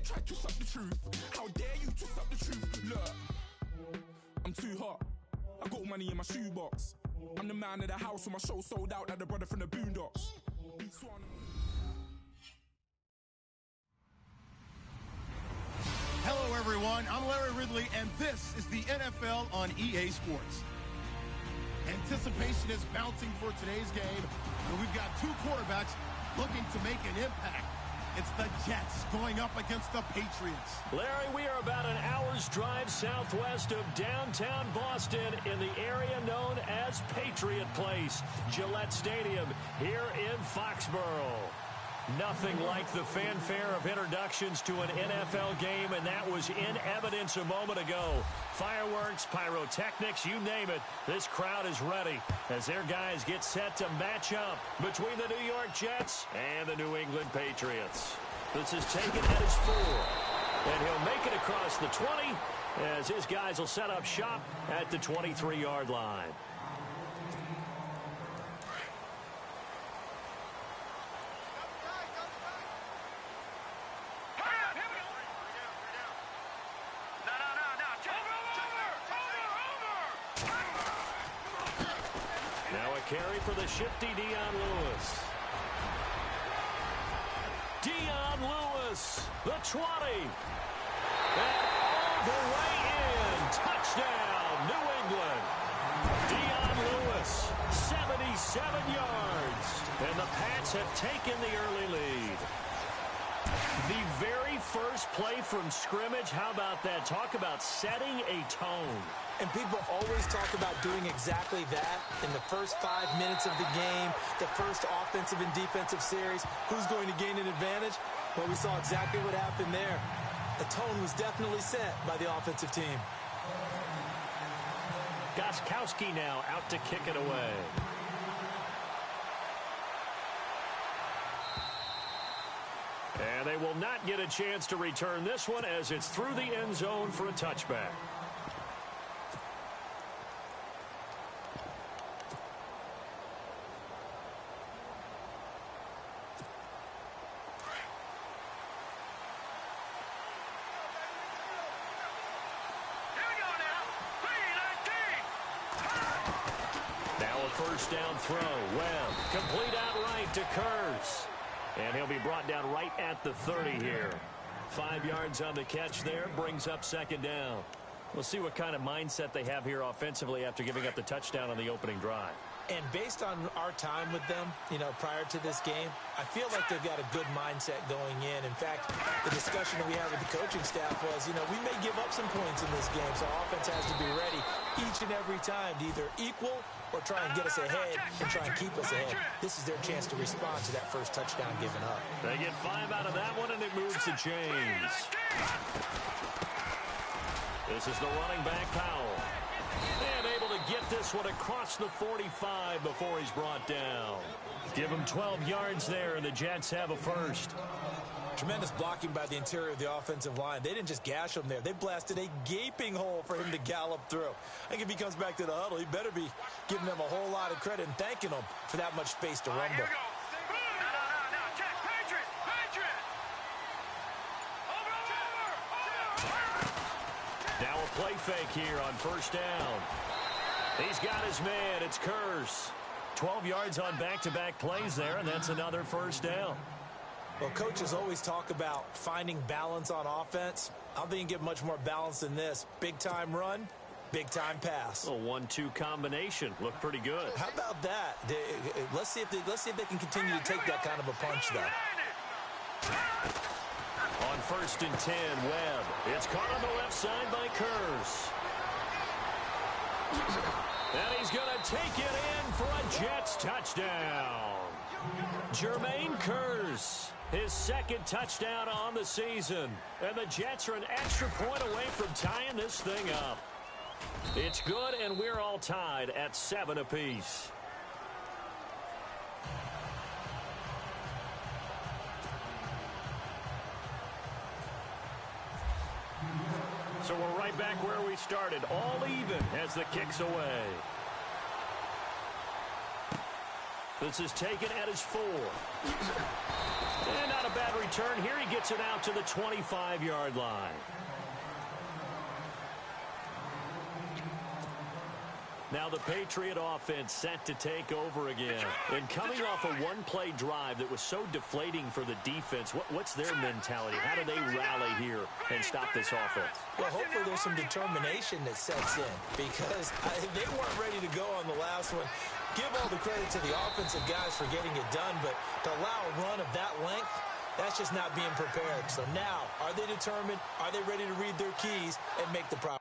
try to suck the truth. How dare you to suck the truth? Look, I'm too hot. I got money in my shoebox. I'm the man of the house, when my show sold out like the brother from the Boondocks. Hello, everyone. I'm Larry Ridley, and this is the NFL on EA Sports. Anticipation is mounting for today's game, and we've got two quarterbacks looking to make an impact. It's the Jets going up against the Patriots. Larry, we are about an hour's drive southwest of downtown Boston in the area known as Patriot Place, Gillette Stadium here in Foxborough. Nothing like the fanfare of introductions to an NFL game, and that was in evidence a moment ago. Fireworks, pyrotechnics, you name it. This crowd is ready as their guys get set to match up between the New York Jets and the New England Patriots. This is taken at his 4, and he'll make it across the 20 as his guys will set up shop at the 23-yard line. Carry for the shifty Dion Lewis. Dion Lewis, the 20. And all the way in. Touchdown, New England. Dion Lewis, 77 yards. And the Pats have taken the early lead. The very first play from scrimmage, how about that? Talk about setting a tone. And people always talk about doing exactly that in the first 5 minutes of the game, the first offensive and defensive series. Who's going to gain an advantage? Well, we saw exactly what happened there. The tone was definitely set by the offensive team. Gostkowski now out to kick it away. And they will not get a chance to return this one as it's through the end zone for a touchback. First down throw. Webb. Complete outright to Kurz. And he'll be brought down right at the 30 here. 5 yards on the catch there. Brings up second down. We'll see what kind of mindset they have here offensively after giving up the touchdown on the opening drive. And based on our time with them, prior to this game, I feel like they've got a good mindset going in. In fact, the discussion that we had with the coaching staff was, we may give up some points in this game, so our offense has to be ready each and every time to either equal or try and get us ahead and try and keep us ahead. This is their chance to respond to that first touchdown given up. They get 5 out of that one, and it moves the chains. This is the running back, Powell. And able to get this one across the 45 before he's brought down. Give him 12 yards there, and the Jets have a first. Tremendous blocking by the interior of the offensive line. They didn't just gash him there. They blasted a gaping hole for him to gallop through. I think if he comes back to the huddle, he better be giving them a whole lot of credit and thanking them for that much space to rumble. Here we go. No. Check. Patriot. Over. Now a play fake here on first down. He's got his man. It's Kurz. 12 yards on back-to-back plays there, and that's another first down. Well, coaches always talk about finding balance on offense. I don't think you can get much more balance than this. Big-time run, big-time pass. A 1-2 combination. Looked pretty good. How about that? Let's see if they can continue to take that kind of a punch, though. On 1st and 10, Webb. It's caught on the left side by Kurz. And he's going to take it in for a Jets touchdown. Jermaine Kurz, his second touchdown on the season. And the Jets are an extra point away from tying this thing up. It's good, and we're all tied at 7 apiece. So we're right back where we started, all even as the kick's away. This is taken at his 4. And not a bad return. Here he gets it out to the 25-yard line. Now the Patriot offense set to take over again. And coming off a one-play drive that was so deflating for the defense, what's their mentality? How do they rally here and stop this offense? Well, hopefully there's some determination that sets in because they weren't ready to go on the last one. Give all the credit to the offensive guys for getting it done, but to allow a run of that length, that's just not being prepared. So now, are they determined? Are they ready to read their keys and make the proper?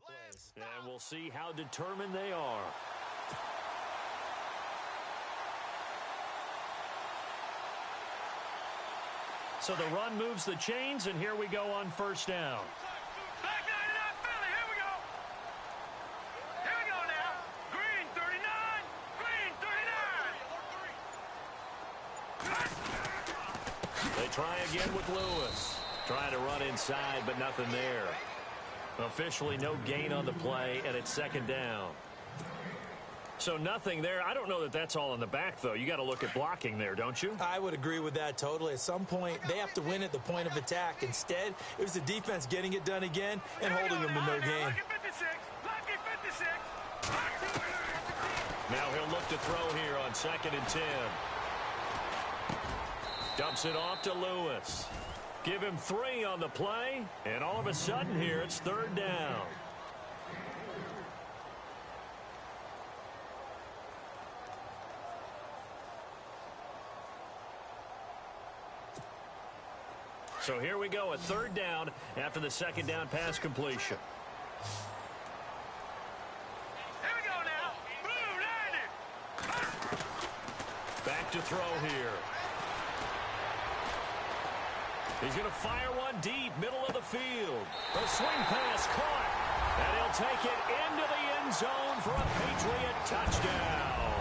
Plays. And we'll see how determined they are. So the run moves the chains, and here we go on first down. Back 99 Philly, here we go. Here we go now. Green 39, green 39. They try again with Lewis. Trying to run inside, but nothing there. Officially no gain on the play, and it's second down. So nothing there. I don't know that that's all in the back, though. You got to look at blocking there, don't you? I would agree with that totally. At some point, they have to win at the point of attack. Instead, it was the defense getting it done again and holding them to no gain. Lucky 56, lucky 56. Now he'll look to throw here on 2nd and 10. Dumps it off to Lewis. Give him 3 on the play, and all of a sudden here it's 3rd down. So here we go, a 3rd down after the 2nd down pass completion. Here we go now. Blue 90. Back to throw here. He's going to fire one deep, middle of the field. A swing pass caught. And he'll take it into the end zone for a Patriot touchdown.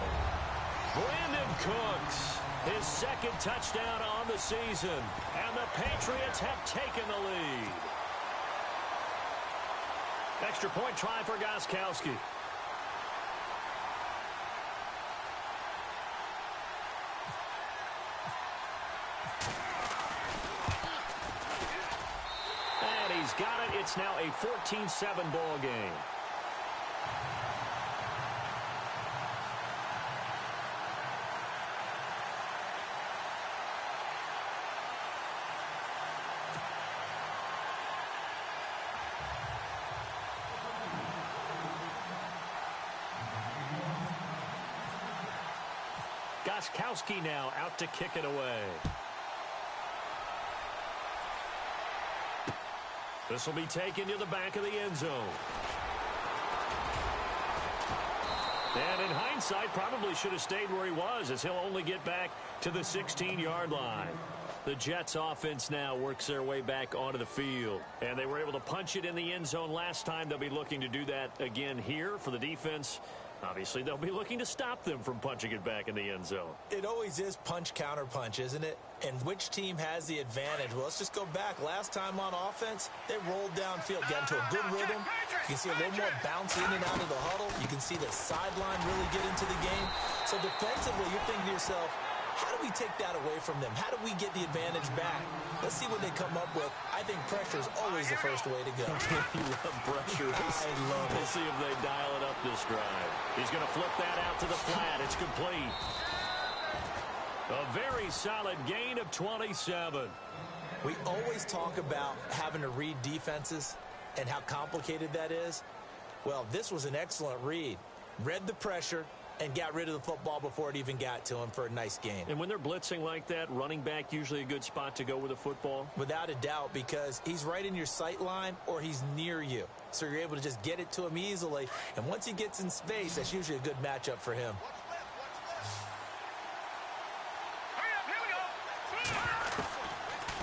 Brandon Cooks, his 2nd touchdown on the season. And the Patriots have taken the lead. Extra point try for Gostkowski. He's got it. It's now a 14-7 ball game. Gostkowski now out to kick it away. This will be taken to the back of the end zone. And in hindsight, probably should have stayed where he was, as he'll only get back to the 16-yard line. The Jets offense now works their way back onto the field. And they were able to punch it in the end zone last time. They'll be looking to do that again here for the defense. Obviously, they'll be looking to stop them from punching it back in the end zone. It always is punch, counter punch, isn't it? And which team has the advantage? Well, let's just go back. Last time on offense, they rolled downfield, got into a good rhythm. You can see a little more bounce in and out of the huddle. You can see the sideline really get into the game. So defensively, you're thinking to yourself, how do we take that away from them? How do we get the advantage back? Let's see what they come up with. I think pressure is always the first way to go. You love pressure. I love it. We'll see if they dial it up this drive. He's going to flip that out to the flat. It's complete. A very solid gain of 27. We always talk about having to read defenses and how complicated that is. Well, this was an excellent read. Read the pressure and got rid of the football before it even got to him for a nice gain. And when they're blitzing like that, running back usually a good spot to go with the football? Without a doubt, because he's right in your sight line or he's near you. So you're able to just get it to him easily. And once he gets in space, that's usually a good matchup for him.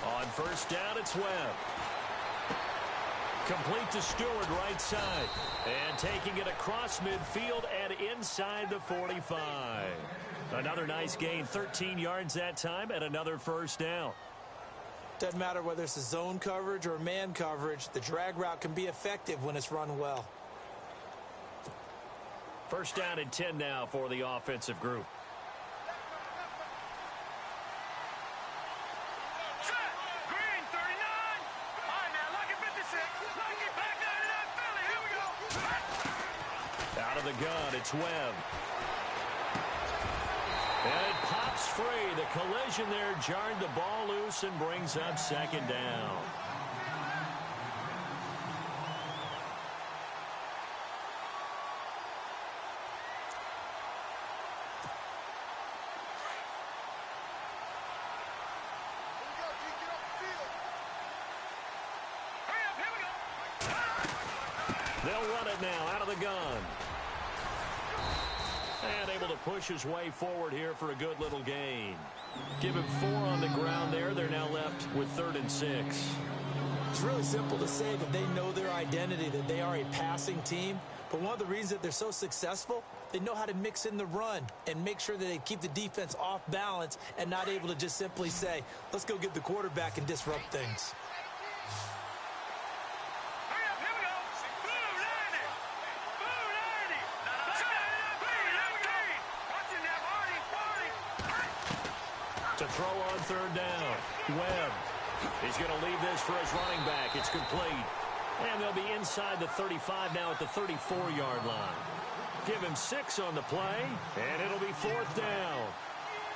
On first down, it's Webb. Complete to Stewart, right side. And taking it across midfield and inside the 45. Another nice gain, 13 yards that time, and another first down. Doesn't matter whether it's a zone coverage or man coverage, the drag route can be effective when it's run well. First down and 10 now for the offensive group. Out of the gun, it's Webb. And it pops free. The collision there jarred the ball loose and brings up second down. They'll run it now out of the gun. And able to push his way forward here for a good little gain. Give him 4 on the ground there. They're now left with 3rd and 6. It's really simple to say that they know their identity, that they are a passing team. But one of the reasons that they're so successful, they know how to mix in the run and make sure that they keep the defense off balance and not able to just simply say, let's go get the quarterback and disrupt things. To throw on 3rd down. Webb. He's going to leave this for his running back. It's complete. And they'll be inside the 35 now at the 34-yard line. Give him 6 on the play, and it'll be 4th down.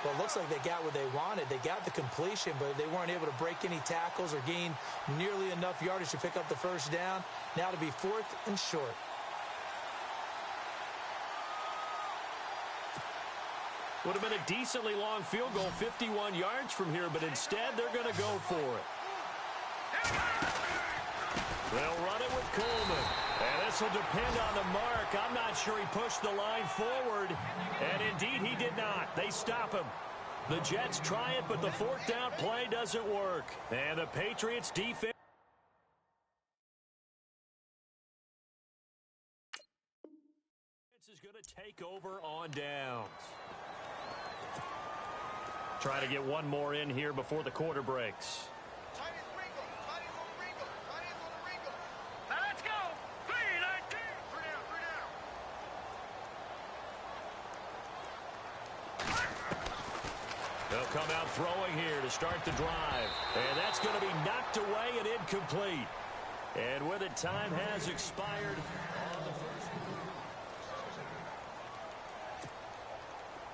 Well, it looks like they got what they wanted. They got the completion, but they weren't able to break any tackles or gain nearly enough yardage to pick up the first down. Now to be 4th and short. Would have been a decently long field goal, 51 yards from here, but instead they're going to go for it. They'll run it with Coleman. And this will depend on the mark. I'm not sure he pushed the line forward. And indeed, he did not. They stop him. The Jets try it, but the 4th down play doesn't work. And the Patriots defense is going to take over on downs. Try to get one more in here before the quarter breaks. Now let's go. 3-19. 3 down. They'll come out throwing here to start the drive. And that's going to be knocked away and incomplete. And with it, time has expired.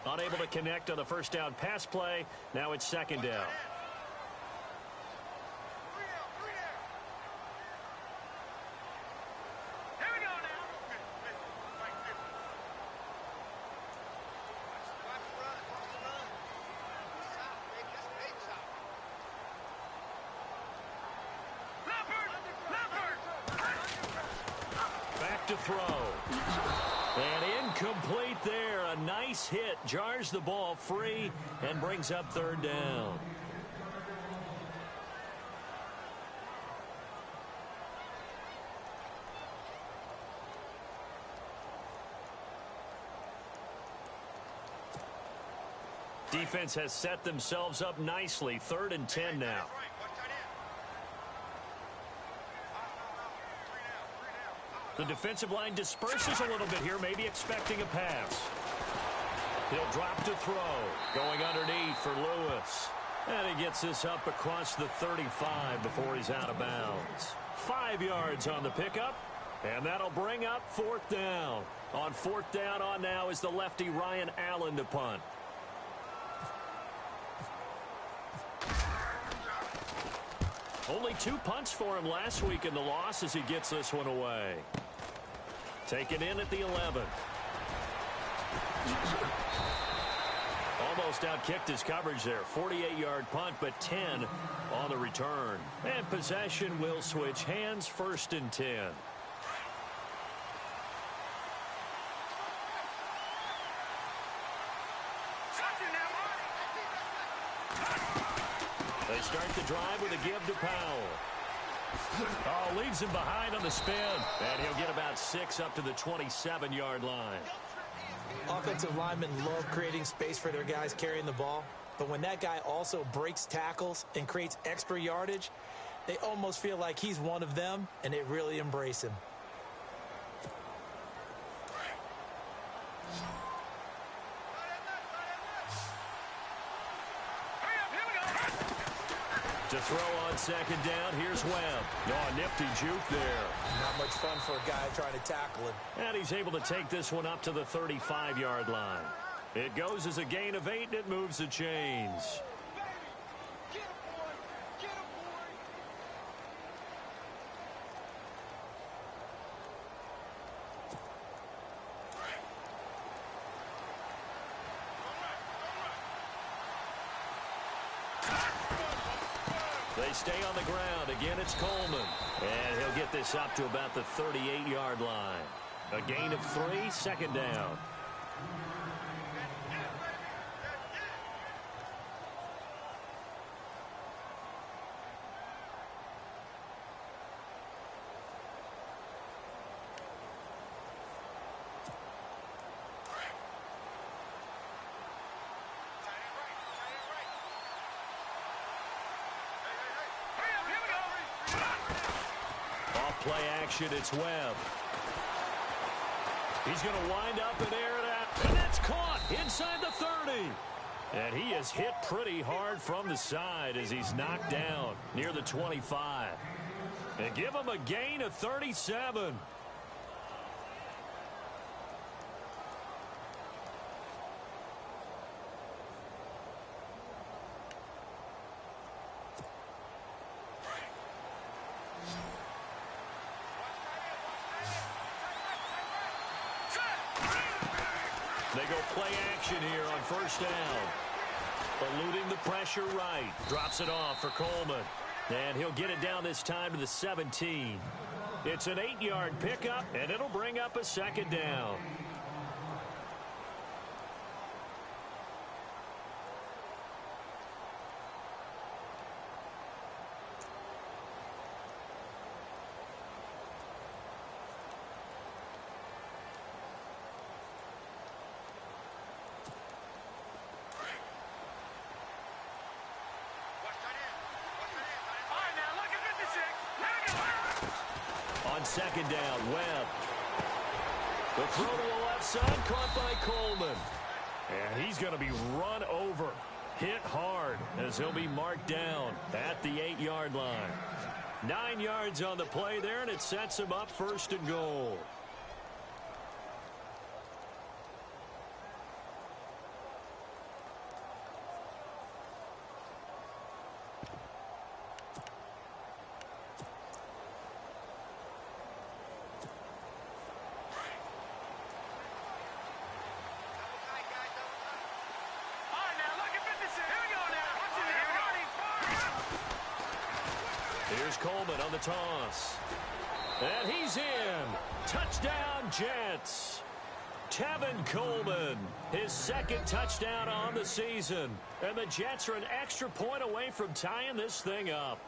Unable to connect on the first down pass play. Now it's 2nd down. Here we go now. Back to throw. And incomplete there. A nice hit. Jars the ball free and brings up 3rd down. Defense has set themselves up nicely. 3rd and 10 now. The defensive line disperses a little bit here, maybe expecting a pass. He'll drop to throw. Going underneath for Lewis. And he gets this up across the 35 before he's out of bounds. 5 yards on the pickup. And that'll bring up 4th down. On 4th down on now is the lefty Ryan Allen to punt. Only 2 punts for him last week in the loss as he gets this one away. Taken in at the 11. Almost outkicked his coverage there. 48-yard punt, but 10 on the return. And possession will switch hands, 1st and 10. They start the drive with a give to Powell. Oh, leaves him behind on the spin. And he'll get about 6 up to the 27-yard line. Offensive linemen love creating space for their guys carrying the ball. But when that guy also breaks tackles and creates extra yardage, they almost feel like he's one of them, and they really embrace him. To throw on 2nd down, here's Webb. Oh, nifty juke there. Not much fun for a guy trying to tackle him. And he's able to take this one up to the 35-yard line. It goes as a gain of 8, and it moves the chains. They stay on the ground. Again, it's Coleman. And he'll get this up to about the 38-yard line. A gain of 3, 2nd down. Play action, it's Webb. He's going to wind up and air it out. And that's caught inside the 30. And he is hit pretty hard from the side as he's knocked down near the 25. And give him a gain of 37. They go play action here on 1st down. Eluding the pressure right. Drops it off for Coleman. And he'll get it down this time to the 17. It's an 8-yard pickup, and it'll bring up a 2nd down. On 2nd down, Webb. The throw to the left side, caught by Coleman. And he's going to be run over, hit hard, as he'll be marked down at the 8-yard line. 9 yards on the play there, and it sets him up 1st and goal. Here's Coleman on the toss. And he's in. Touchdown, Jets. Tevin Coleman, his 2nd touchdown on the season. And the Jets are an extra point away from tying this thing up.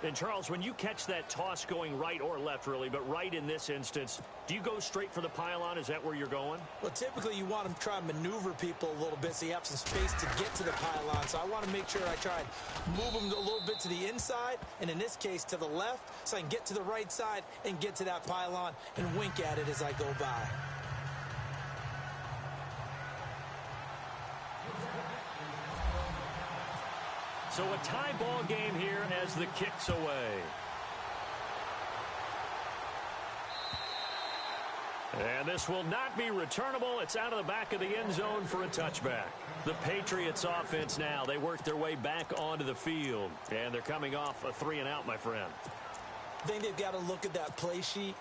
And, Charles, when you catch that toss going right or left, really, but right in this instance, do you go straight for the pylon? Is that where you're going? Well, typically you want to try and maneuver people a little bit so you have some space to get to the pylon. So I want to make sure I try and move them a little bit to the inside, and in this case to the left, so I can get to the right side and get to that pylon and wink at it as I go by. So a tie ball game here as the kick's away. And this will not be returnable. It's out of the back of the end zone for a touchback. The Patriots offense now, they work their way back onto the field. And they're coming off a 3-and-out, my friend. I think they've got to look at that play sheet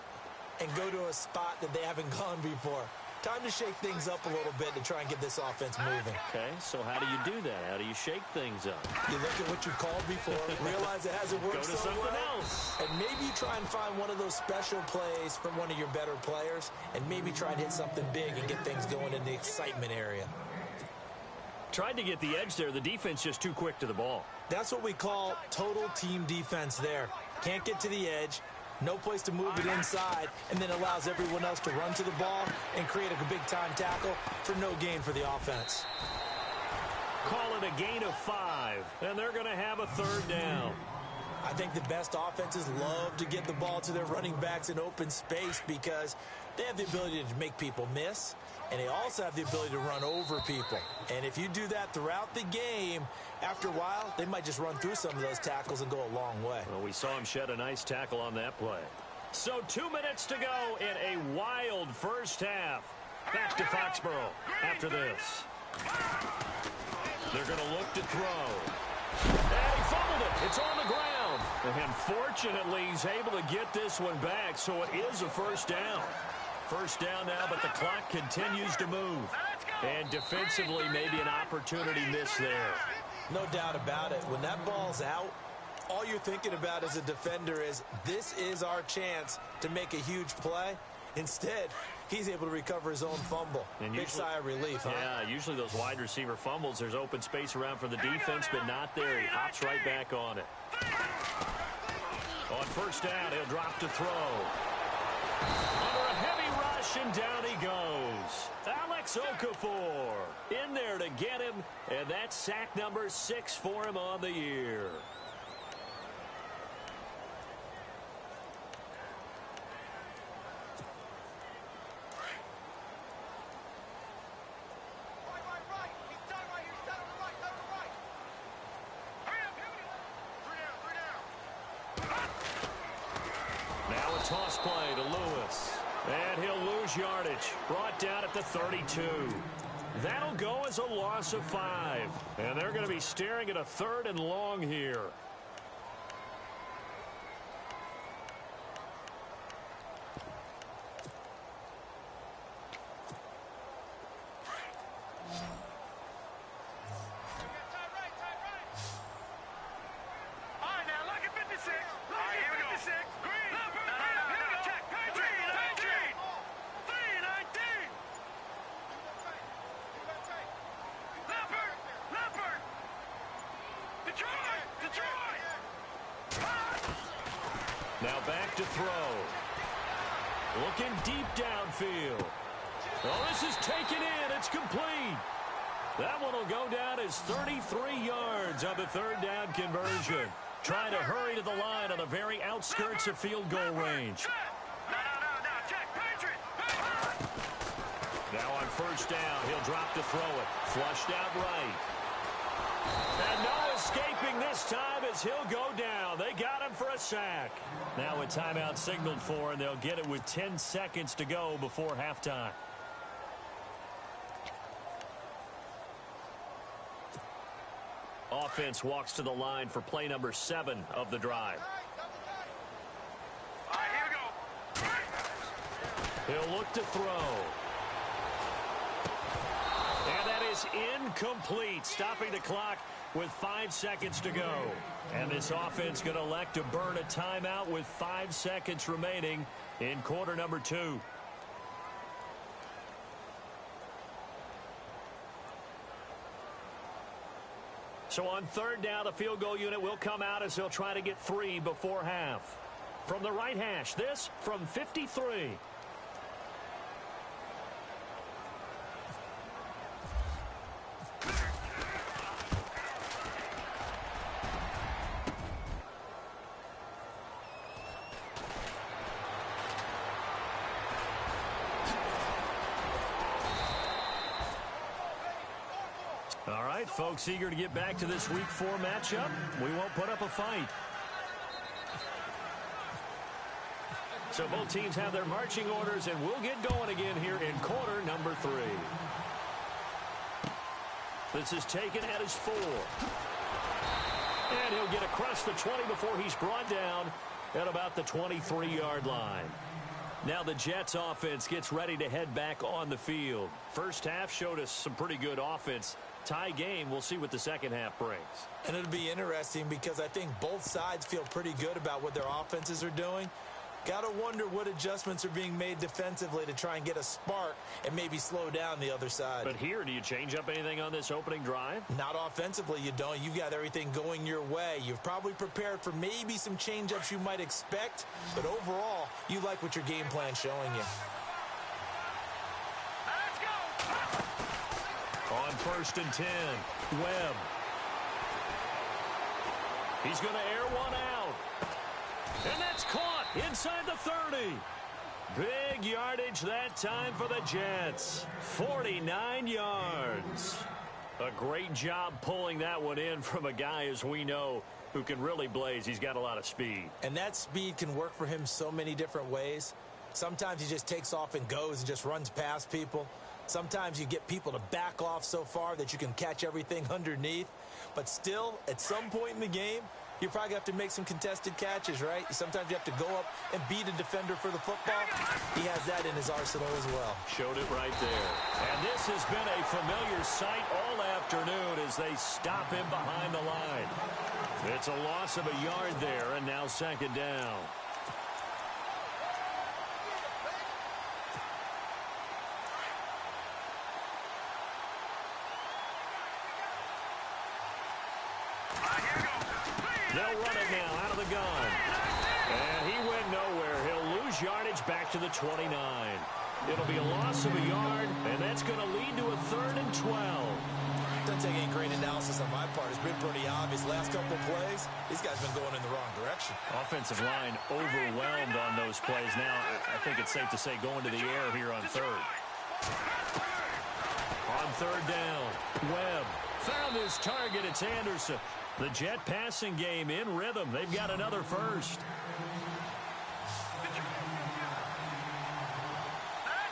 and go to a spot that they haven't gone before. Time to shake things up a little bit to try and get this offense moving. Okay, so how do you do that? How do you shake things up? You look at what you called before, realize it hasn't worked Go to so something well, else. and maybe try and find one of those special plays from one of your better players, and maybe try and hit something big and get things going in the excitement area. Tried to get the edge there. The defense just too quick to the ball. That's what we call total team defense there. Can't get to the edge, no place to move it inside, and then allows everyone else to run to the ball and create a big-time tackle for no gain for the offense. Call it a gain of 5, and they're going to have a 3rd down. I think the best offenses love to get the ball to their running backs in open space because they have the ability to make people miss, and they also have the ability to run over people. And if you do that throughout the game, after a while, they might just run through some of those tackles and go a long way. Well, we saw him shed a nice tackle on that play. So 2 minutes to go in a wild first half. Back to Foxborough after this. They're going to look to throw. And he fumbled it. It's on the ground. And fortunately, he's able to get this one back, so it is a 1st down. 1st down now, but the clock continues to move. And defensively, maybe an opportunity miss there. No doubt about it. When that ball's out, all you're thinking about as a defender is, this is our chance to make a huge play. Instead, he's able to recover his own fumble. And big sigh of relief, huh? Yeah, usually those wide receiver fumbles, there's open space around for the defense, but not there. He hops right back on it. On 1st down, he'll drop to throw. Under a heavy rush, and down he goes. Alex Okafor in there to get him, and that's sack number 6 for him on the year. Now a toss play to Lewis. And he'll lose yardage. Brought down at the 32. That'll go as a loss of 5. And they're going to be staring at a 3rd and long here. Now back to throw. Looking deep downfield. Oh, this is taken in. It's complete. That one will go down as 33 yards on the 3rd down conversion. Trying to hurry to the line on the very outskirts of field goal range. Now on 1st down, he'll drop to throw it. Flushed out right. And no escaping this time as he'll go down. They got him for a sack. Now a timeout signaled for, and they'll get it with 10 seconds to go before halftime. Offense walks to the line for play number 7 of the drive. All right, here we go. He'll look to throw. And that is incomplete, stopping the clock with 5 seconds to go. And this offense going to elect to burn a timeout with 5 seconds remaining in quarter number 2. So on 3rd down, the field goal unit will come out as they'll try to get 3 before half. From the right hash, this from 53. All right, folks, eager to get back to this Week 4 matchup. We won't put up a fight. So both teams have their marching orders, and we'll get going again here in quarter number 3. This is taken at his 4. And he'll get across the 20 before he's brought down at about the 23-yard line. Now the Jets offense gets ready to head back on the field. First half showed us some pretty good offense. Tie game, we'll see what the second half brings. And it'll be interesting because I think both sides feel pretty good about what their offenses are doing. Got to wonder what adjustments are being made defensively to try and get a spark and maybe slow down the other side. But here, do you change up anything on this opening drive? Not offensively, you don't. You've got everything going your way. You've probably prepared for maybe some change-ups you might expect, but overall, you like what your game plan's showing you. Let's go. On 1st and 10, Webb. He's going to air one out. And that's caught inside the 30. Big yardage that time for the Jets. 49 yards. A great job pulling that one in from a guy, as we know, who can really blaze. He's got a lot of speed. And that speed can work for him so many different ways. Sometimes he just takes off and goes and just runs past people. Sometimes you get people to back off so far that you can catch everything underneath. But still, at some point in the game, you probably have to make some contested catches, right? Sometimes you have to go up and beat a defender for the football. He has that in his arsenal as well. Showed it right there. And this has been a familiar sight all afternoon as they stop him behind the line. It's a loss of a yard there, and now 2nd down. They'll run it now out of the gun. And he went nowhere. He'll lose yardage back to the 29. It'll be a loss of a yard, and that's going to lead to a 3rd and 12. Doesn't take any great analysis on my part. It's been pretty obvious. Last couple of plays, these guys have been going in the wrong direction. Offensive line overwhelmed on those plays. Now, I think it's safe to say going to the air here on 3rd. On 3rd down, Webb found his target. It's Anderson. The Jet passing game in rhythm. They've got another first. Let's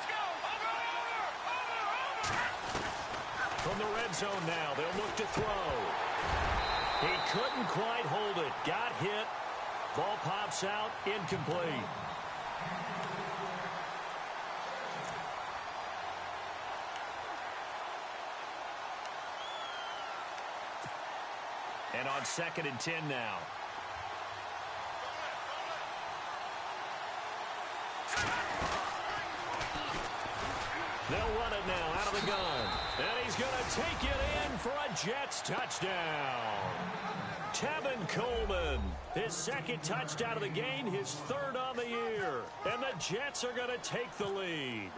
go. Over. From the red zone now, they'll look to throw. He couldn't quite hold it. Got hit. Ball pops out. Incomplete. And on 2nd and 10 now. They'll run it now out of the gun. And he's going to take it in for a Jets touchdown. Tevin Coleman, his 2nd touchdown of the game, his 3rd on the year. And the Jets are going to take the lead.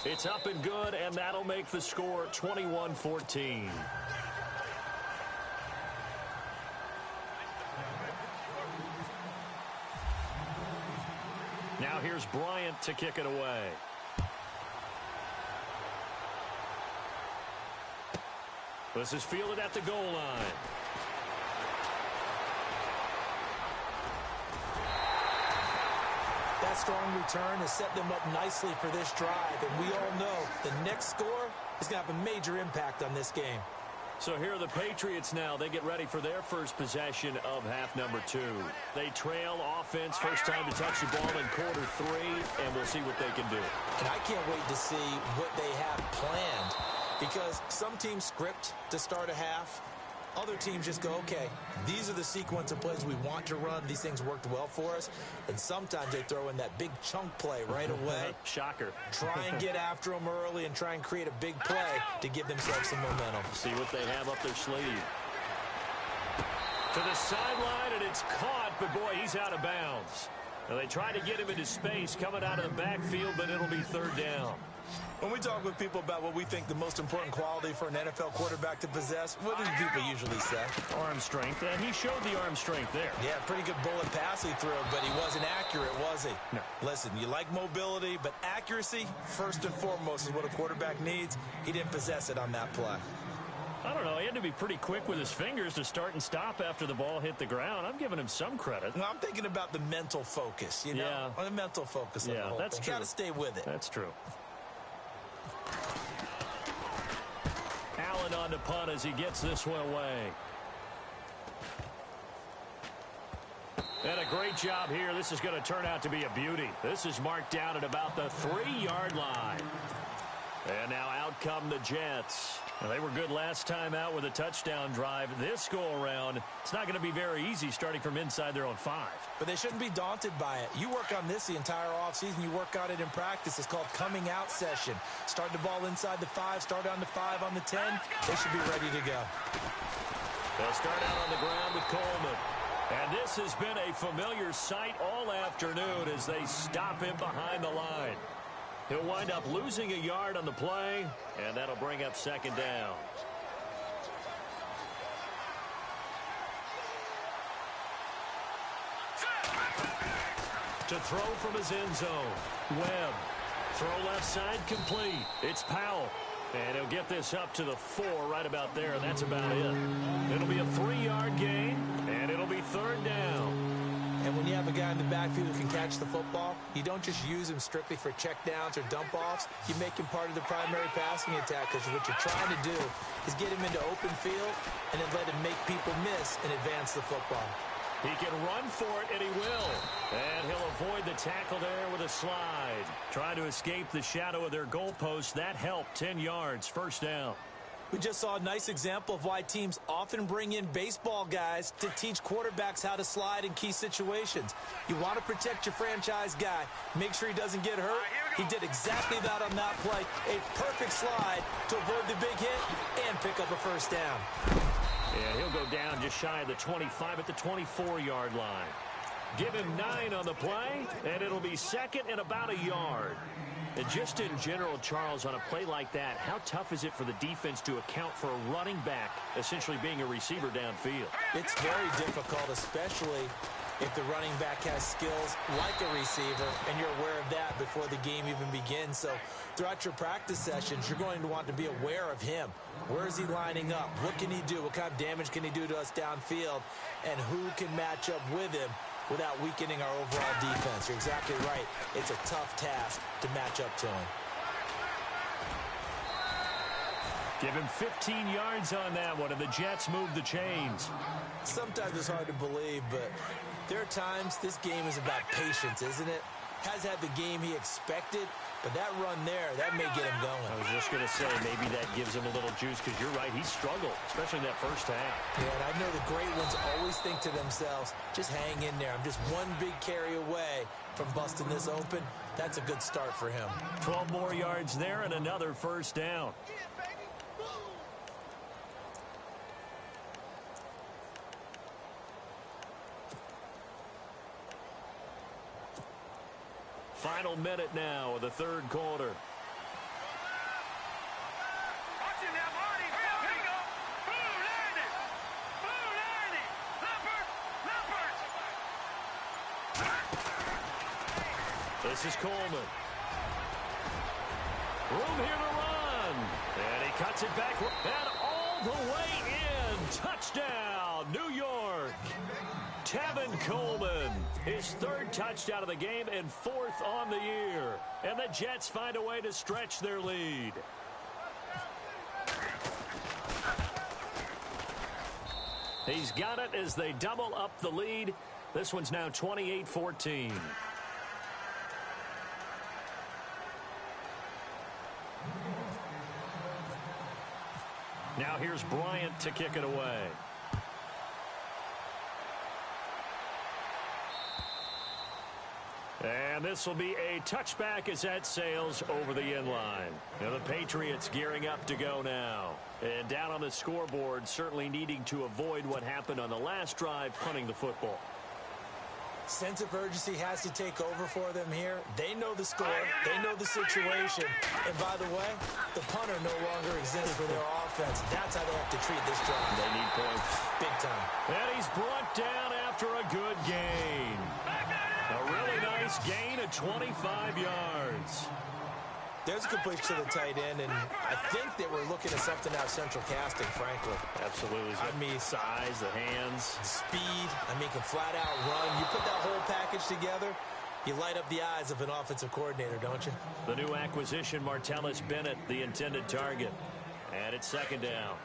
It's up and good, and that'll make the score 21-14. Now here's Bryant to kick it away. This is fielded at the goal line. That strong return has set them up nicely for this drive, and we all know the next score is going to have a major impact on this game. So here are the Patriots now. They get ready for their first possession of half number 2. They trail offense, first time to touch the ball in quarter 3, and we'll see what they can do. And I can't wait to see what they have planned, because some teams script to start a half. Other teams just go, okay, these are the sequence of plays we want to run. These things worked well for us. And sometimes they throw in that big chunk play right away. Shocker. Try and get after them early and try and create a big play to give themselves some momentum. See what they have up their sleeve. To the sideline, and it's caught, but boy, he's out of bounds. Now they try to get him into space coming out of the backfield, but it'll be 3rd down. When we talk with people about what we think the most important quality for an NFL quarterback to possess, what do people usually say? Arm strength, and he showed the arm strength there. Yeah, pretty good bullet pass he threw, but he wasn't accurate, was he? No. Listen, you like mobility, but accuracy, first and foremost, is what a quarterback needs. He didn't possess it on that play. I don't know. He had to be pretty quick with his fingers to start and stop after the ball hit the ground. I'm giving him some credit. No, I'm thinking about the mental focus, you know? Yeah. The mental focus on the whole that's thing. true. Got to stay with it. That's true. Allen on the punt as he gets this one away. And a great job here. This is going to turn out to be a beauty. This is marked down at about the 3-yard line. And now out come the Jets. Well, they were good last time out with a touchdown drive. This go-around, it's not going to be very easy starting from inside their own 5. But they shouldn't be daunted by it. You work on this the entire offseason. You work on it in practice. It's called coming out session. Start the ball inside the 5, start on the 5, on the 10. They should be ready to go. They'll start out on the ground with Coleman. And this has been a familiar sight all afternoon as they stop him behind the line. He'll wind up losing a yard on the play, and that'll bring up second down. To throw from his end zone, Webb. Throw left side complete. It's Powell. And he'll get this up to the 4 right about there, and that's about it. It'll be a 3-yard gain, and it'll be third down. And when you have a guy in the backfield who can catch the football, you don't just use him strictly for checkdowns or dump-offs. You make him part of the primary passing attack, because what you're trying to do is get him into open field and then let him make people miss and advance the football. He can run for it, and he will. And he'll avoid the tackle there with a slide. Trying to escape the shadow of their goalpost. That helped. 10 yards, first down. We just saw a nice example of why teams often bring in baseball guys to teach quarterbacks how to slide in key situations. You want to protect your franchise guy. Make sure he doesn't get hurt. He did exactly that on that play. A perfect slide to avoid the big hit and pick up a first down. Yeah, he'll go down just shy of the 25 at the 24-yard line. Give him 9 on the play, and it'll be second and about a yard. And just in general, Charles, on a play like that, how tough is it for the defense to account for a running back essentially being a receiver downfield? It's very difficult, especially if the running back has skills like a receiver, and you're aware of that before the game even begins. So throughout your practice sessions, you're going to want to be aware of him. Where is he lining up? What can he do? What kind of damage can he do to us downfield? And who can match up with him without weakening our overall defense? You're exactly right. It's a tough task to match up to him. Give him 15 yards on that one, and the Jets move the chains. Sometimes it's hard to believe, but there are times this game is about patience, isn't it? Has had the game he expected, but that run there, that may get him going. I was just going to say, maybe that gives him a little juice, because you're right, he struggled, especially in that first half. Yeah, and I know the great ones always think to themselves, just hang in there. I'm just one big carry away from busting this open. That's a good start for him. 12 more yards there and another first down. Final minute now of the third quarter. Watch him now, Marty. Here we go. Boom, landed. Boom, landed. Leopard. This is Coleman. Room here to run. And he cuts it back. And all the way in. Touchdown, New York. Tevin Coleman, his third touchdown of the game and 4th on the year. And the Jets find a way to stretch their lead. He's got it as they double up the lead. This one's now 28-14. Now here's Bryant to kick it away. And this will be a touchback as that sails over the end line. Now the Patriots gearing up to go now. And down on the scoreboard, certainly needing to avoid what happened on the last drive, punting the football. Sense of urgency has to take over for them here. They know the score. They know the situation. And by the way, the punter no longer exists for their offense. That's how they have to treat this drive. They need points. Big time. And he's brought down after a good gain. A really nice gain of 25 yards. There's a completion to the tight end, and I think that we're looking at something out of central casting, frankly. Absolutely. I mean, size, the hands. Speed. I mean, can flat out run. You put that whole package together, you light up the eyes of an offensive coordinator, don't you? The new acquisition, Martellus Bennett, the intended target. And it's second down.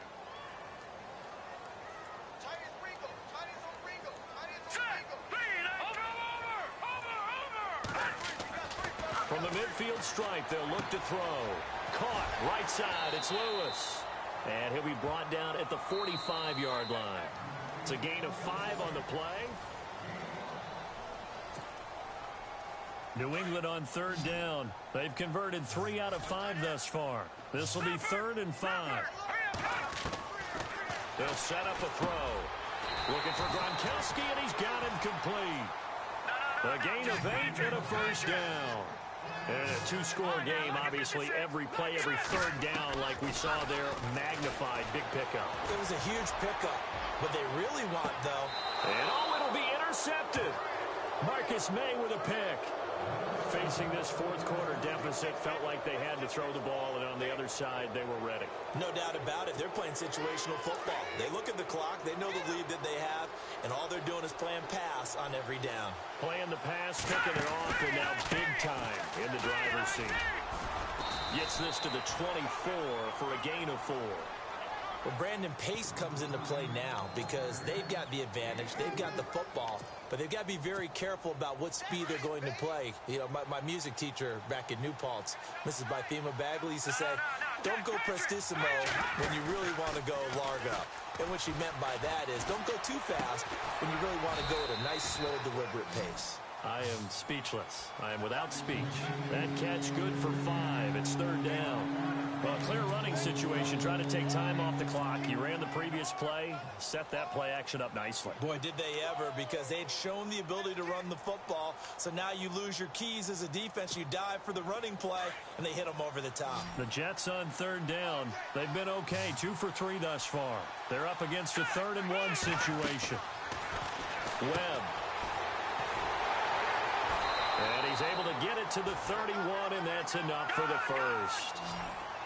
From the midfield stripe, they'll look to throw. Caught, right side, it's Lewis. And he'll be brought down at the 45-yard line. It's a gain of 5 on the play. New England on third down. They've converted 3 out of 5 thus far. This will be 3rd and 5. They'll set up a throw. Looking for Gronkowski, and he's got him complete. A gain of 8 and a first down. And a 2-score game, obviously, every play, every third down, like we saw there, magnified, big pickup. It was a huge pickup. What they really want, though. And it'll be intercepted. Marcus May with a pick. Facing this fourth-quarter deficit, felt like they had to throw the ball, and on the other side, they were ready. No doubt about it. They're playing situational football. They look at the clock, they know the lead that they have, and all they're doing is playing pass on every down. Playing the pass, picking it off, and now big time in the driver's seat. Gets this to the 24 for a gain of 4. Well, Brandon, pace comes into play now because they've got the advantage. They've got the football, but they've got to be very careful about what speed they're going to play. You know, my music teacher back in New Paltz, Mrs. Bythema Bagley, used to say, don't go prestissimo when you really want to go largo. And what she meant by that is don't go too fast when you really want to go at a nice, slow, deliberate pace. I am speechless. I am without speech. That catch good for 5. It's 3rd down. Well, clear running situation. Trying to take time off the clock. He ran the previous play, set that play action up nicely. Boy, did they ever, because they had shown the ability to run the football. So now you lose your keys as a defense. You dive for the running play, and they hit them over the top. The Jets on 3rd down. They've been okay. 2 for 3 thus far. They're up against a 3rd and 1 situation. Webb. And he's able to get it to the 31, and that's enough for the first.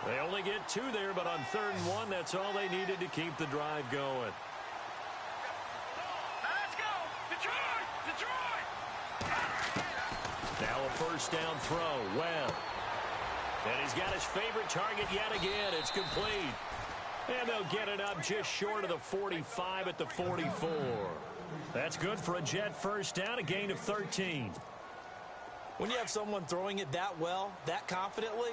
They only get 2 there, but on 3rd and 1, that's all they needed to keep the drive going. Let's go! Detroit! Detroit! Now a first down throw. Webb. And he's got his favorite target yet again. It's complete. And they'll get it up just short of the 45 at the 44. That's good for a Jet first down, a gain of 13. When you have someone throwing it that well, that confidently,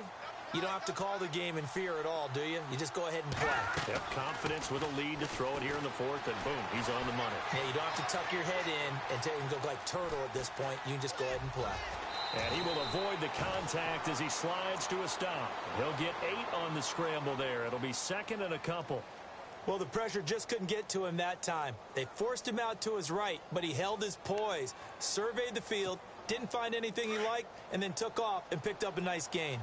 you don't have to call the game in fear at all, do you? You just go ahead and play. Yep, confidence with a lead to throw it here in the 4th, and boom, he's on the money. Yeah, you don't have to tuck your head in and go like turtle at this point. You can just go ahead and play. And he will avoid the contact as he slides to a stop. He'll get 8 on the scramble there. It'll be 2nd and a couple. Well, the pressure just couldn't get to him that time. They forced him out to his right, but he held his poise, surveyed the field, didn't find anything he liked, and then took off and picked up a nice gain.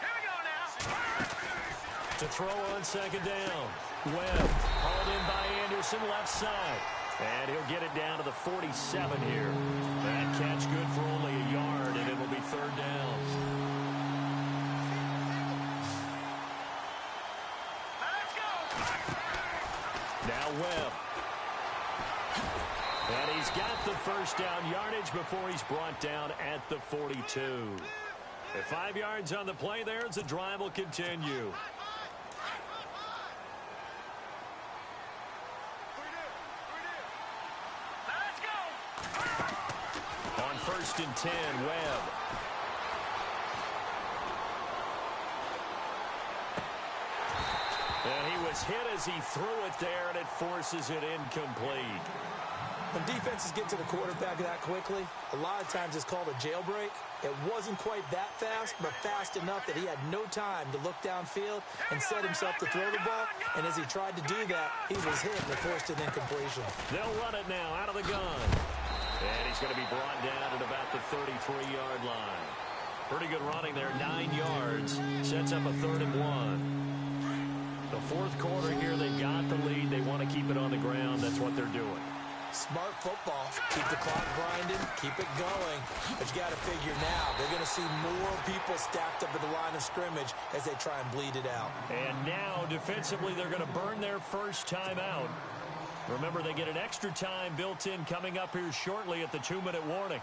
Here we go now. To throw on 2nd down. Webb hauled in by Anderson, left side. And he'll get it down to the 47 here. That catch good for only a yard, and it will be 3rd down. Let's go. Now Webb. And he's got the first down yardage before he's brought down at the 42. At 5 yards on the play there, as the drive will continue. Let's go. On 1st and 10, Webb. And he was hit as he threw it there, and it forces it incomplete. When defenses get to the quarterback that quickly, a lot of times it's called a jailbreak. It wasn't quite that fast, but fast enough that he had no time to look downfield and set himself to throw the ball. And as he tried to do that, he was hit and it forced an incompletion. They'll run it now out of the gun. And he's going to be brought down at about the 33-yard line. Pretty good running there, 9 yards. Sets up a 3rd and 1. The 4th quarter here, they've got the lead. They want to keep it on the ground. That's what they're doing. Smart football. Keep the clock grinding, keep it going. But you got to figure now, they're going to see more people stacked up at the line of scrimmage as they try and bleed it out. And now, defensively, they're going to burn their first time out. Remember, they get an extra time built in coming up here shortly at the 2-minute warning.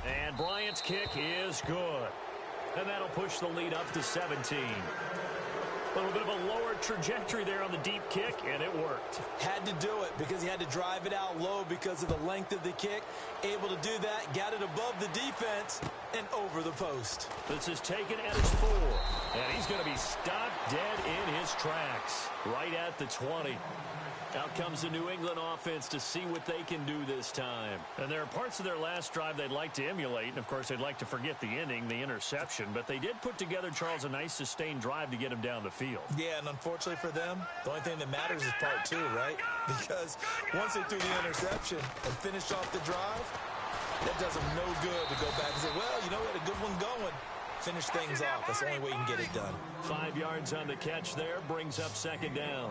And Bryant's kick is good. And that'll push the lead up to 17. A little bit of a lower trajectory there on the deep kick, and it worked. Had to do it because he had to drive it out low because of the length of the kick. Able to do that, got it above the defense, and over the post. This is taken at his 4. And he's going to be stopped dead in his tracks. Right at the 20. Out comes the New England offense to see what they can do this time. And there are parts of their last drive they'd like to emulate. And, of course, they'd like to forget the ending, the interception. But they did put together, Charles, a nice sustained drive to get him down the field. Yeah, and unfortunately for them, the only thing that matters is part 2, right? Because once they threw the interception and finished off the drive, that does them no good to go back and say, well, you know, we had a good one going. Finish things off. That's the only way you can get it done. 5 yards on the catch there, brings up second down.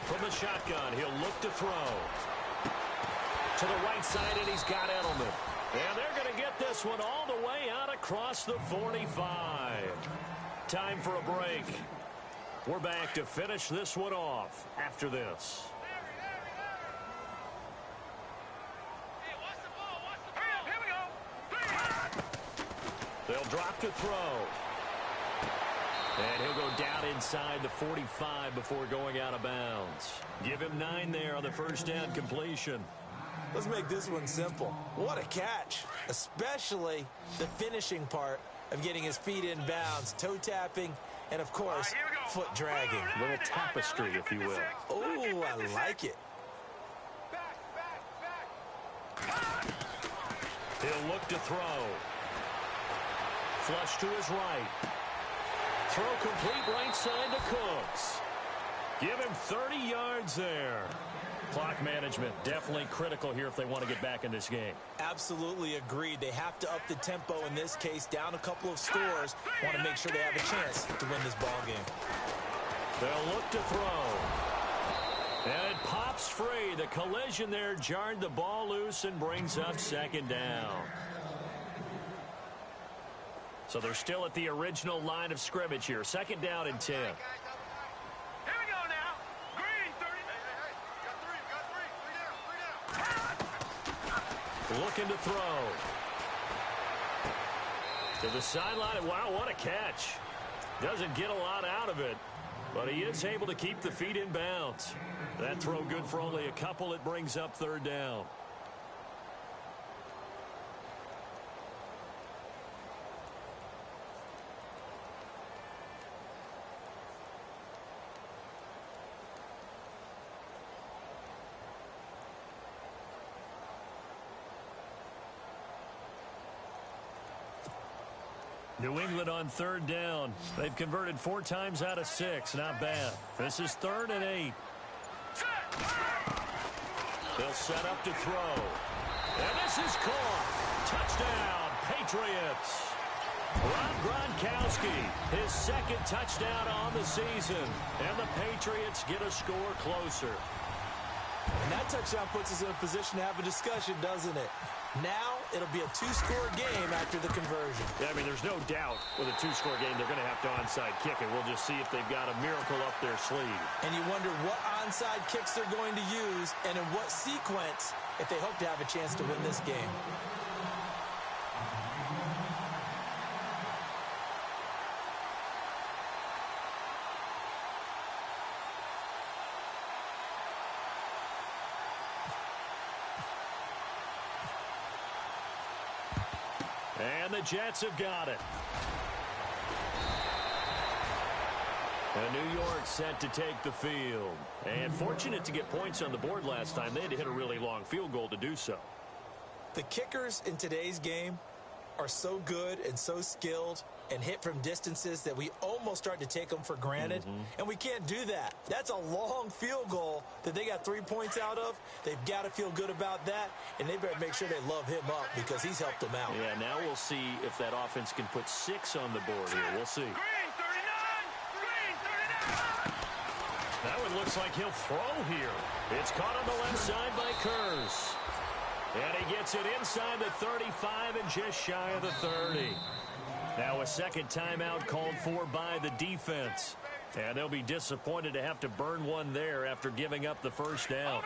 From the shotgun, he'll look to throw. To the right side, and he's got Edelman. And they're going to get this one all the way out across the 45. Time for a break. We're back to finish this one off after this. They'll drop to throw. And he'll go down inside the 45 before going out of bounds. Give him 9 there on the first down completion. Let's make this one simple. What a catch, especially the finishing part of getting his feet in bounds, toe tapping, and, of course, foot dragging. A little tapestry, if you will. Oh, I like it. He'll look to throw. Flush to his right. Throw complete right side to Cooks. Give him 30 yards there. Clock management definitely critical here if they want to get back in this game. Absolutely agreed. They have to up the tempo in this case, down a couple of scores. Want to make sure they have a chance to win this ball game. They'll look to throw. And it pops free. The collision there jarred the ball loose and brings up second down. So they're still at the original line of scrimmage here. Second down and 10. Here we go now. Green, 30. Looking to throw. To the sideline. Wow, what a catch. Doesn't get a lot out of it, but he is able to keep the feet in bounds. That throw good for only a couple. It brings up third down. New England on third down. They've converted 4 times out of 6. Not bad. This is 3rd and 8. They'll set up to throw. And this is caught. Touchdown, Patriots. Rob Gronkowski, his 2nd touchdown on the season. And the Patriots get a score closer. And that touchdown puts us in a position to have a discussion, doesn't it? Now it'll be a 2-score game after the conversion. Yeah, I mean, there's no doubt with a 2-score game they're going to have to onside kick it. We'll just see if they've got a miracle up their sleeve. And you wonder what onside kicks they're going to use and in what sequence if they hope to have a chance to win this game. And the Jets have got it. And New York set to take the field. And fortunate to get points on the board last time. They had to hit a really long field goal to do so. The kickers in today's game are so good and so skilled and hit from distances that we almost start to take them for granted, and we can't do that. That's a long field goal that they got 3 points out of. They've got to feel good about that, and they better make sure they love him up because he's helped them out. Yeah, now we'll see if that offense can put 6 on the board here. We'll see. Green 39! Green 39! That one looks like he'll throw here. It's caught on the left side by Kurz. And he gets it inside the 35 and just shy of the 30. Now a second timeout called for by the defense. And they'll be disappointed to have to burn one there after giving up the first down.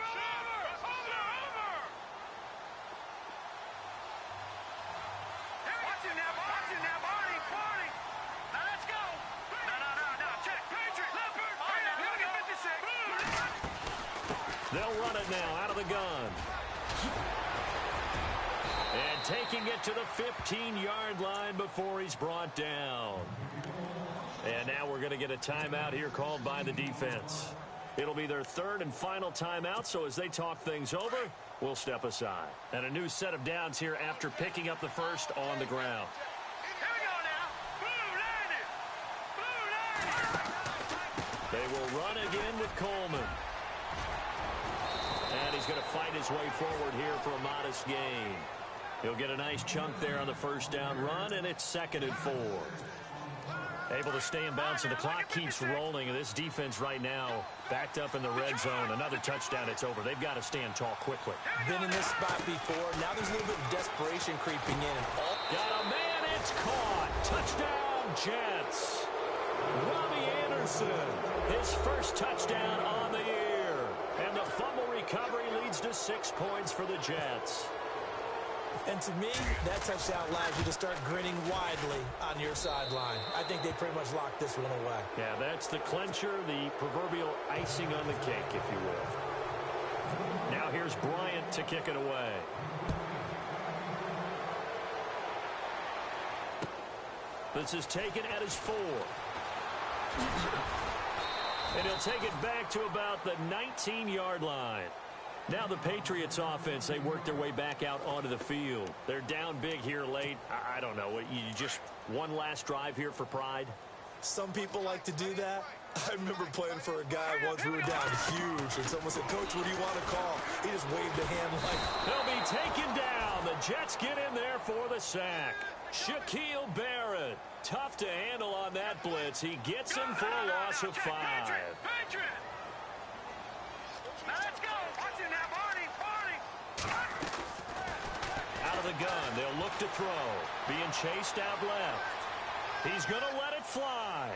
They'll run it now out of the gun. And taking it to the 15-yard line before he's brought down. And now we're going to get a timeout here called by the defense. It'll be their third and final timeout, so as they talk things over, we'll step aside. And a new set of downs here after picking up the first on the ground. They will run again with Coleman. And he's going to fight his way forward here for a modest gain. He'll get a nice chunk there on the first down run, and it's 2nd and 4. Able to stay in bounds, and the clock keeps rolling. And this defense right now backed up in the red zone. Another touchdown, it's over. They've got to stand tall quickly. Been in this spot before. Now there's a little bit of desperation creeping in. And got a man, it's caught. Touchdown, Jets. Robbie Anderson, his first touchdown on the year. And the fumble recovery leads to 6 points for the Jets. And to me, that touchdown allows you to start grinning widely on your sideline. I think they pretty much locked this one away. Yeah, that's the clincher, the proverbial icing on the cake, if you will. Now here's Bryant to kick it away. This is taken at his 4. And he'll take it back to about the 19-yard line. Now the Patriots offense, they work their way back out onto the field. They're down big here late. I don't know. You just one last drive here for pride? Some people like to do that. I remember playing for a guy once. We were down huge, and someone said, "Coach, what do you want to call?" He just waved a hand like... They'll be taken down. The Jets get in there for the sack. Shaquille Barrett, tough to handle on that blitz. He gets him for a loss of 5. Out of the gun, they'll look to throw. Being chased out left. He's going to let it fly.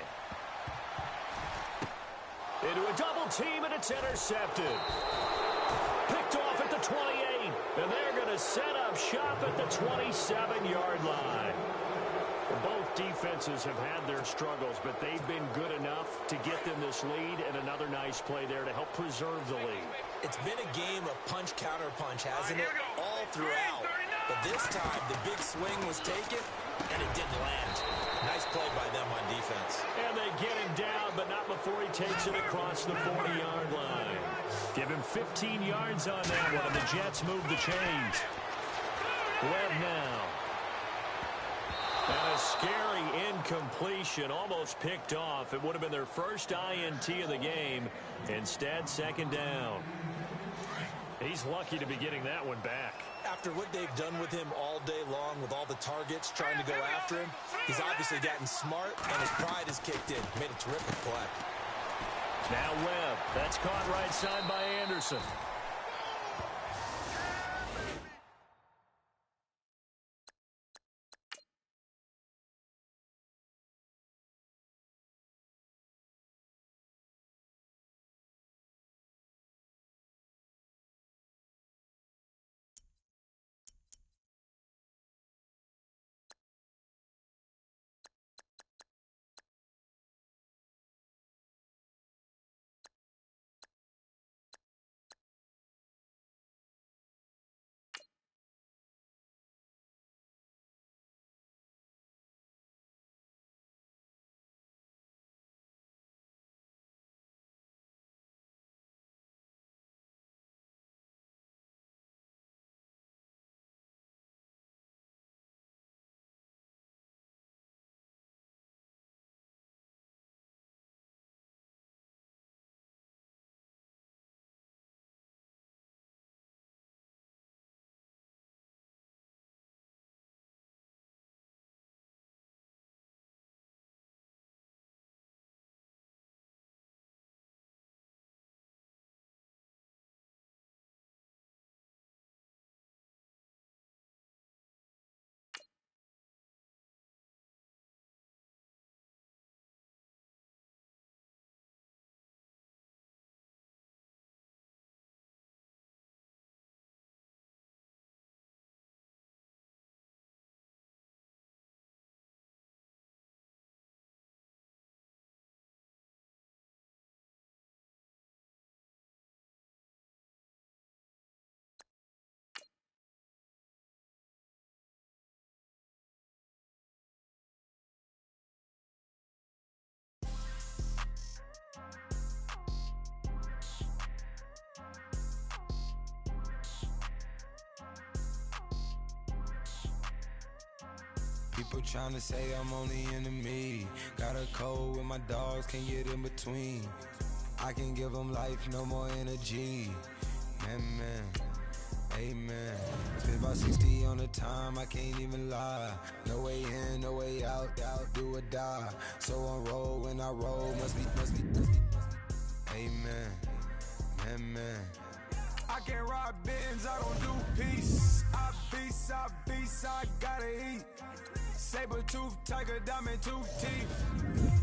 Into a double team, and it's intercepted. Picked off at the 28, and they're going to set up shop at the 27-yard line. Both defenses have had their struggles, but they've been good enough to get them this lead, and another nice play there to help preserve the lead. It's been a game of punch-counter-punch, hasn't it? All throughout. But this time, the big swing was taken, and it didn't land. Nice play by them on defense. And they get him down, but not before he takes it across the 40-yard line. Give him 15 yards on that one, and the Jets move the chains. Webb now. And a scary incompletion, almost picked off. It would have been their first INT of the game. Instead, 2nd down. He's lucky to be getting that one back. After what they've done with him all day long, with all the targets trying to go after him, he's obviously gotten smart, and his pride has kicked in. Made a terrific play. Now Webb. That's caught right side by Anderson. People tryna say I'm only enemy. Got a code with my dogs, can't get in between. I can give them life, no more energy. Man, amen. Spent about 60 on the time, I can't even lie. No way in, no way out, do or die. So on roll when I roll, must be. Amen, man. I can't ride Benz, I don't do peace. I beast, I gotta eat. Saber tooth, tiger, diamond, tooth teeth.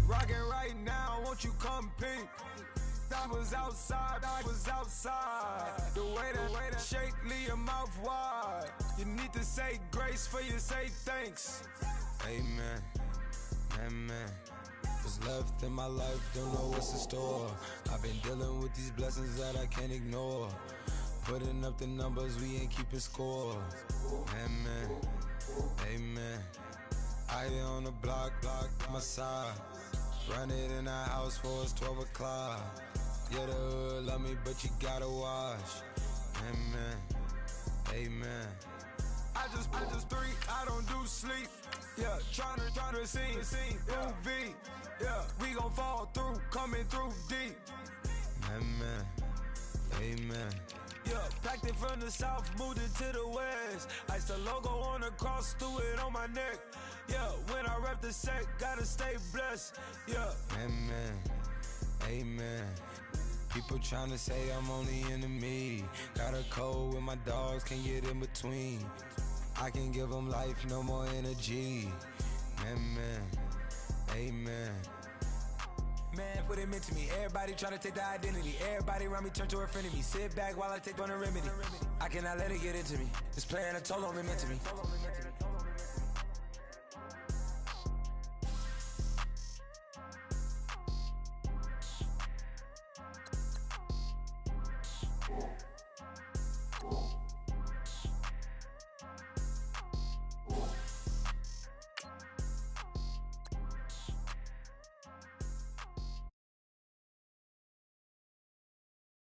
Rockin' right now, won't you come peep? I was outside. The way that shake, leave your mouth wide. You need to say grace for you say thanks. Amen, man. What's left in my life, don't know what's in store. I've been dealing with these blessings that I can't ignore. Putting up the numbers, we ain't keeping score. Amen. I been on the block, my side. Run it in the house for us 12 o'clock. Yeah, the hood love me, but you gotta watch. Amen. I just 3, I don't do sleep. Yeah, tryna see UV. Yeah, we gon' fall through, coming through deep. Amen. Yeah, packed it from the south, moved it to the west. Iced the logo on the cross, threw it on my neck. Yeah, when I rep the set, gotta stay blessed. Yeah. Amen. People tryna say I'm only enemy. Got a code with my dogs, can't get in between. I can give them life, no more energy. Amen. Man, what it meant to me. Everybody tryna take the identity. Everybody around me turn to a friend of me. Sit back while I take on a remedy. I cannot let it get into me. This plan a toll on me meant to me.